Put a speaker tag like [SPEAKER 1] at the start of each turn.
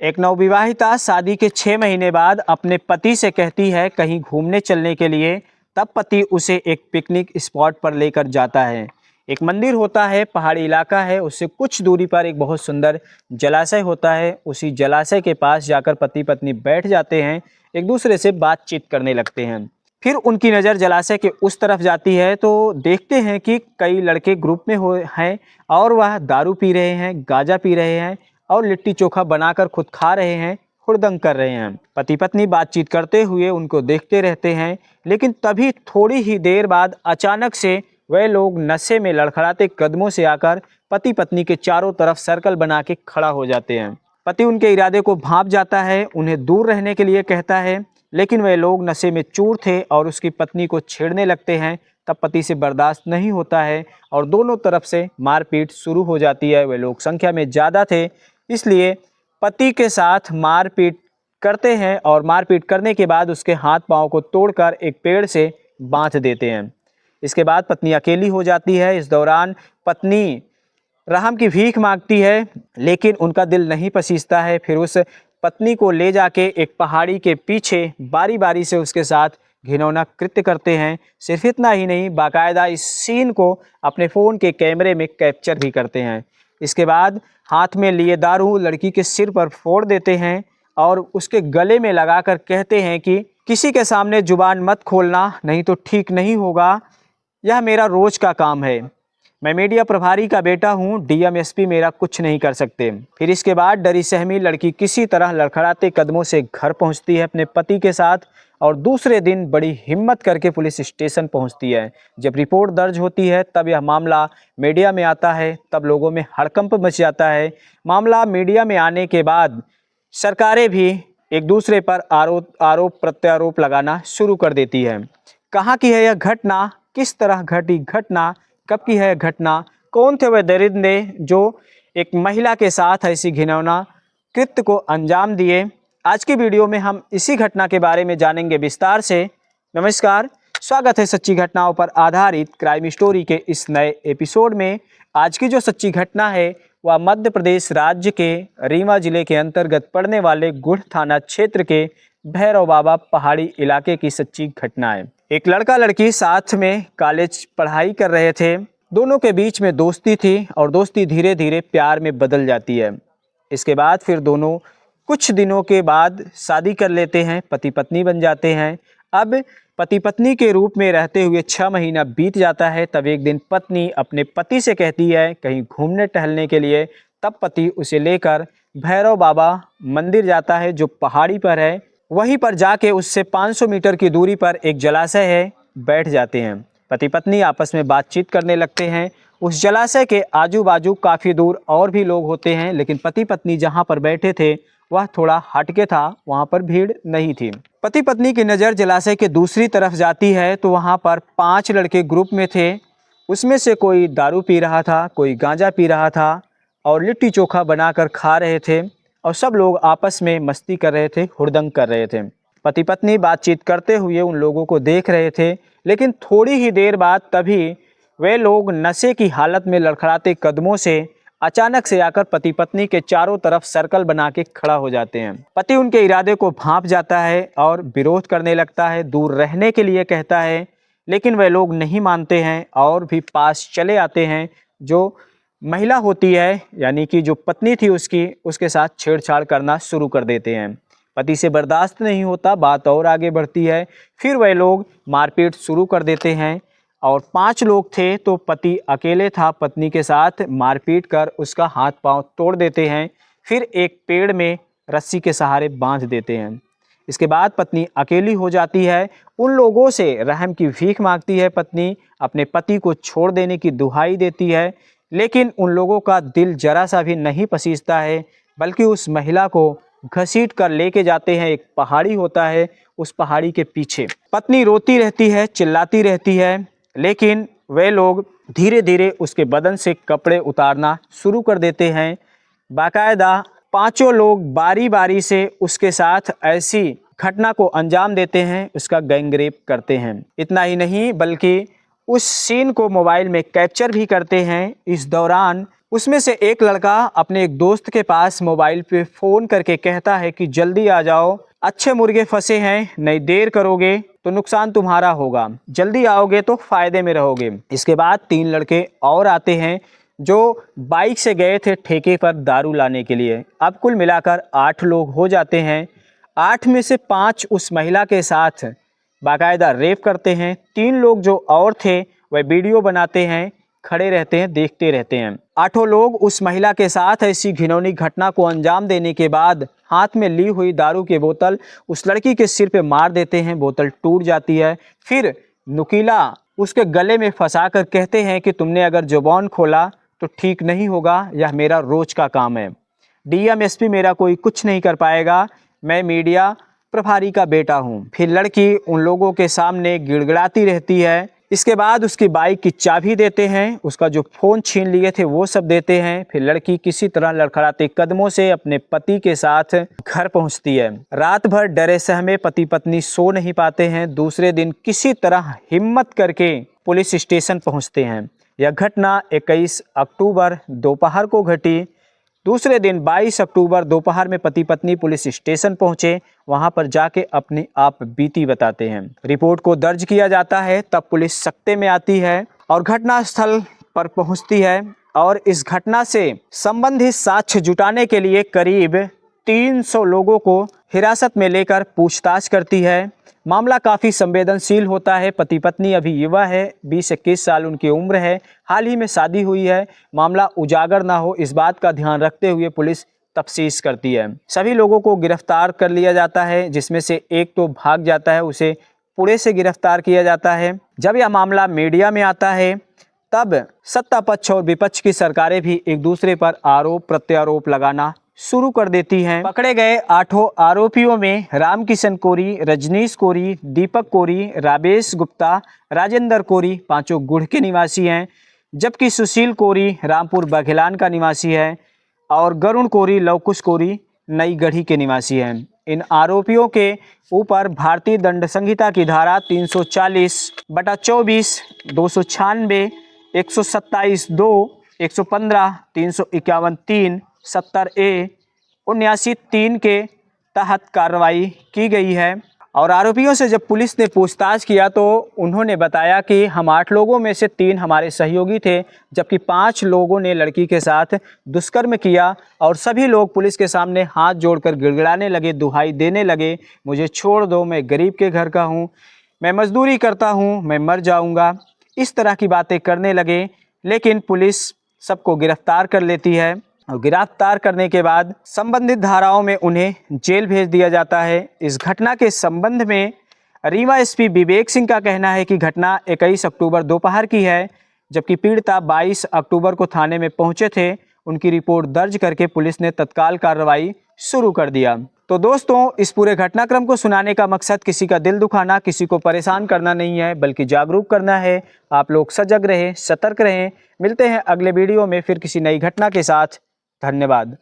[SPEAKER 1] एक नवविवाहिता शादी के 6 महीने बाद अपने पति से कहती है कहीं घूमने चलने के लिए। तब पति उसे एक पिकनिक स्पॉट पर लेकर जाता है। एक मंदिर होता है, पहाड़ी इलाका है, उससे कुछ दूरी पर एक बहुत सुंदर जलाशय होता है। उसी जलाशय के पास जाकर पति पत्नी बैठ जाते हैं, एक दूसरे से बातचीत करने लगते हैं। फिर उनकी नज़र जलाशय के उस तरफ जाती है तो देखते हैं कि कई लड़के ग्रुप में हैं और वह दारू पी रहे हैं, गांजा पी रहे हैं और लिट्टी चोखा बनाकर खुद खा रहे हैं, हुड़दंग कर रहे हैं। पति पत्नी बातचीत करते हुए उनको देखते रहते हैं, लेकिन तभी थोड़ी ही देर बाद अचानक से वह लोग नशे में लड़खड़ाते कदमों से आकर पति पत्नी के चारों तरफ सर्कल बना के खड़ा हो जाते हैं। पति उनके इरादे को भांप जाता है, उन्हें दूर रहने के लिए कहता है, लेकिन वे लोग नशे में चूर थे और उसकी पत्नी को छेड़ने लगते हैं। तब पति से बर्दाश्त नहीं होता है और दोनों तरफ से मारपीट शुरू हो जाती है। वे लोग संख्या में ज़्यादा थे, इसलिए पति के साथ मारपीट करते हैं और मारपीट करने के बाद उसके हाथ पांव को तोड़कर एक पेड़ से बांध देते हैं। इसके बाद पत्नी अकेली हो जाती है। इस दौरान पत्नी रहम की भीख मांगती है, लेकिन उनका दिल नहीं पसीजता है। फिर उस पत्नी को ले जाके एक पहाड़ी के पीछे बारी बारी से उसके साथ घिनौना कृत्य करते हैं। सिर्फ इतना ही नहीं, बाकायदा इस सीन को अपने फ़ोन के कैमरे में कैप्चर भी करते हैं। इसके बाद हाथ में लिए दारू लड़की के सिर पर फोड़ देते हैं और उसके गले में लगाकर कहते हैं कि किसी के सामने जुबान मत खोलना, नहीं तो ठीक नहीं होगा। यह मेरा रोज़ का काम है। मैं मीडिया प्रभारी का बेटा हूँ, डीएम एसपी मेरा कुछ नहीं कर सकते। फिर इसके बाद डरी सहमी लड़की किसी तरह लड़खड़ाते कदमों से घर पहुँचती है अपने पति के साथ और दूसरे दिन बड़ी हिम्मत करके पुलिस स्टेशन पहुँचती है। जब रिपोर्ट दर्ज होती है तब यह मामला मीडिया में आता है। तब लोगों में हड़कंप मच जाता है। मामला मीडिया में आने के बाद सरकारें भी एक दूसरे पर आरोप प्रत्यारोप लगाना शुरू कर देती है। कहाँ की है यह घटना, किस तरह घटी घटना, कब की है घटना, कौन थे वह दरिंदे जो एक महिला के साथ ऐसी घिनौना कृत्य को अंजाम दिए। आज की वीडियो में हम इसी घटना के बारे में जानेंगे विस्तार से। नमस्कार, स्वागत है सच्ची घटनाओं पर आधारित क्राइम स्टोरी के इस नए एपिसोड में। आज की जो सच्ची घटना है वह मध्य प्रदेश राज्य के रीवा जिले के अंतर्गत पड़ने वाले गुढ़ थाना क्षेत्र के भैरव बाबा पहाड़ी इलाके की सच्ची घटना है। एक लड़का लड़की साथ में कॉलेज पढ़ाई कर रहे थे। दोनों के बीच में दोस्ती थी और दोस्ती धीरे धीरे प्यार में बदल जाती है। इसके बाद फिर दोनों कुछ दिनों के बाद शादी कर लेते हैं, पति पत्नी बन जाते हैं। अब पति पत्नी के रूप में रहते हुए 6 महीना बीत जाता है। तब एक दिन पत्नी अपने पति से कहती है कहीं घूमने टहलने के लिए। तब पति उसे लेकर भैरव बाबा मंदिर जाता है जो पहाड़ी पर है। वहीं पर जाके उससे 500 मीटर की दूरी पर एक जलाशय है, बैठ जाते हैं। पति पत्नी आपस में बातचीत करने लगते हैं। उस जलाशय के आजू बाजू काफ़ी दूर और भी लोग होते हैं, लेकिन पति पत्नी जहां पर बैठे थे वह थोड़ा हटके था, वहां पर भीड़ नहीं थी। पति पत्नी की नज़र जलाशय के दूसरी तरफ जाती है तो वहां पर 5 लड़के ग्रुप में थे। उसमें से कोई दारू पी रहा था, कोई गांजा पी रहा था और लिट्टी चोखा बनाकर खा रहे थे और सब लोग आपस में मस्ती कर रहे थे, हुड़दंग कर रहे थे। पति पत्नी बातचीत करते हुए उन लोगों को देख रहे थे, लेकिन थोड़ी ही देर बाद तभी वे लोग नशे की हालत में लड़खड़ाते कदमों से अचानक से आकर पति पत्नी के चारों तरफ सर्कल बना के खड़ा हो जाते हैं। पति उनके इरादे को भांप जाता है और विरोध करने लगता है, दूर रहने के लिए कहता है, लेकिन वे लोग नहीं मानते हैं और भी पास चले आते हैं। जो महिला होती है यानी कि जो पत्नी थी उसके साथ छेड़छाड़ करना शुरू कर देते हैं। पति से बर्दाश्त नहीं होता, बात और आगे बढ़ती है। फिर वह लोग मारपीट शुरू कर देते हैं और 5 लोग थे तो पति अकेले था। पत्नी के साथ मारपीट कर उसका हाथ पांव तोड़ देते हैं, फिर एक पेड़ में रस्सी के सहारे बांध देते हैं। इसके बाद पत्नी अकेली हो जाती है। उन लोगों से रहम की भीख मांगती है। पत्नी अपने पति को छोड़ देने की दुहाई देती है, लेकिन उन लोगों का दिल जरा सा भी नहीं पसीजता है, बल्कि उस महिला को घसीट कर लेके जाते हैं। एक पहाड़ी होता है, उस पहाड़ी के पीछे पत्नी रोती रहती है, चिल्लाती रहती है, लेकिन वे लोग धीरे धीरे उसके बदन से कपड़े उतारना शुरू कर देते हैं। बाकायदा 5 लोग बारी बारी से उसके साथ ऐसी घटना को अंजाम देते हैं, उसका गैंगरेप करते हैं। इतना ही नहीं बल्कि उस सीन को मोबाइल में कैप्चर भी करते हैं। इस दौरान उसमें से एक लड़का अपने एक दोस्त के पास मोबाइल पे फ़ोन करके कहता है कि जल्दी आ जाओ, अच्छे मुर्गे फंसे हैं, नहीं देर करोगे तो नुकसान तुम्हारा होगा, जल्दी आओगे तो फ़ायदे में रहोगे। इसके बाद 3 लड़के और आते हैं जो बाइक से गए थे ठेके पर दारू लाने के लिए। अब कुल मिलाकर 8 लोग हो जाते हैं। 8 में से 5 उस महिला के साथ बाकायदा रेप करते हैं। 3 लोग जो और थे वह वीडियो बनाते हैं, खड़े रहते हैं, देखते रहते हैं। 8 लोग उस महिला के साथ ऐसी घिनौनी घटना को अंजाम देने के बाद हाथ में ली हुई दारू की बोतल उस लड़की के सिर पे मार देते हैं। बोतल टूट जाती है। फिर नुकीला उसके गले में फंसा कर कहते हैं कि तुमने अगर जुबान खोला तो ठीक नहीं होगा, यह मेरा रोज का काम है। डीएम एसपी मेरा कोई कुछ नहीं कर पाएगा, मैं मीडिया प्रभारी का बेटा हूँ। फिर लड़की उन लोगों के सामने गिड़गिड़ाती रहती है। इसके बाद उसकी बाइक की चाबी देते हैं, उसका जो फ़ोन छीन लिए थे वो सब देते हैं। फिर लड़की किसी तरह लड़खड़ाते कदमों से अपने पति के साथ घर पहुंचती है। रात भर डरे सहमे पति पत्नी सो नहीं पाते हैं। दूसरे दिन किसी तरह हिम्मत करके पुलिस स्टेशन पहुंचते हैं। यह घटना 21 अक्टूबर दोपहर को घटी। दूसरे दिन 22 अक्टूबर दोपहर में पति पत्नी पुलिस स्टेशन पहुंचे। वहां पर जाके अपनी आप बीती बताते हैं। रिपोर्ट को दर्ज किया जाता है। तब पुलिस सख्ते में आती है और घटनास्थल पर पहुंचती है और इस घटना से संबंधित साक्ष्य जुटाने के लिए करीब 300 लोगों को हिरासत में लेकर पूछताछ करती है। मामला काफ़ी संवेदनशील होता है। पति पत्नी अभी युवा है, 20-21 साल उनकी उम्र है, हाल ही में शादी हुई है। मामला उजागर ना हो इस बात का ध्यान रखते हुए पुलिस तफ्तीश करती है। सभी लोगों को गिरफ्तार कर लिया जाता है, जिसमें से एक तो भाग जाता है, उसे पुणे से गिरफ्तार किया जाता है। जब यह मामला मीडिया में आता है तब सत्ता पक्ष और विपक्ष की सरकारें भी एक दूसरे पर आरोप प्रत्यारोप लगाना शुरू कर देती हैं। पकड़े गए 8 आरोपियों में रामकिशन कोरी, रजनीश कोरी, दीपक कोरी, राजेश गुप्ता, राजेंद्र कोरी 5 गुड़ के निवासी हैं, जबकि सुशील कोरी रामपुर बघेलान का निवासी है और गरुण कोरी, लवकुश कोरी नई गढ़ी के निवासी हैं। इन आरोपियों के ऊपर भारतीय दंड संहिता की धारा 340/24, 296, 127(2), 115, 351(3), 70A, 79(3) के तहत कार्रवाई की गई है। और आरोपियों से जब पुलिस ने पूछताछ किया तो उन्होंने बताया कि हम 8 लोगों में से 3 हमारे सहयोगी थे, जबकि 5 लोगों ने लड़की के साथ दुष्कर्म किया और सभी लोग पुलिस के सामने हाथ जोड़कर गिड़गिड़ाने लगे, दुहाई देने लगे, मुझे छोड़ दो, मैं गरीब के घर का हूँ, मैं मजदूरी करता हूँ, मैं मर जाऊँगा, इस तरह की बातें करने लगे। लेकिन पुलिस सबको गिरफ्तार कर लेती है और गिरफ्तार करने के बाद संबंधित धाराओं में उन्हें जेल भेज दिया जाता है। इस घटना के संबंध में रीवा एसपी विवेक सिंह का कहना है कि घटना 21 अक्टूबर दोपहर की है, जबकि पीड़िता 22 अक्टूबर को थाने में पहुंचे थे। उनकी रिपोर्ट दर्ज करके पुलिस ने तत्काल कार्रवाई शुरू कर दिया। तो दोस्तों, इस पूरे घटनाक्रम को सुनाने का मकसद किसी का दिल दुखाना, किसी को परेशान करना नहीं है, बल्कि जागरूक करना है। आप लोग सजग रहें, सतर्क रहें। मिलते हैं अगले वीडियो में फिर किसी नई घटना के साथ। धन्यवाद।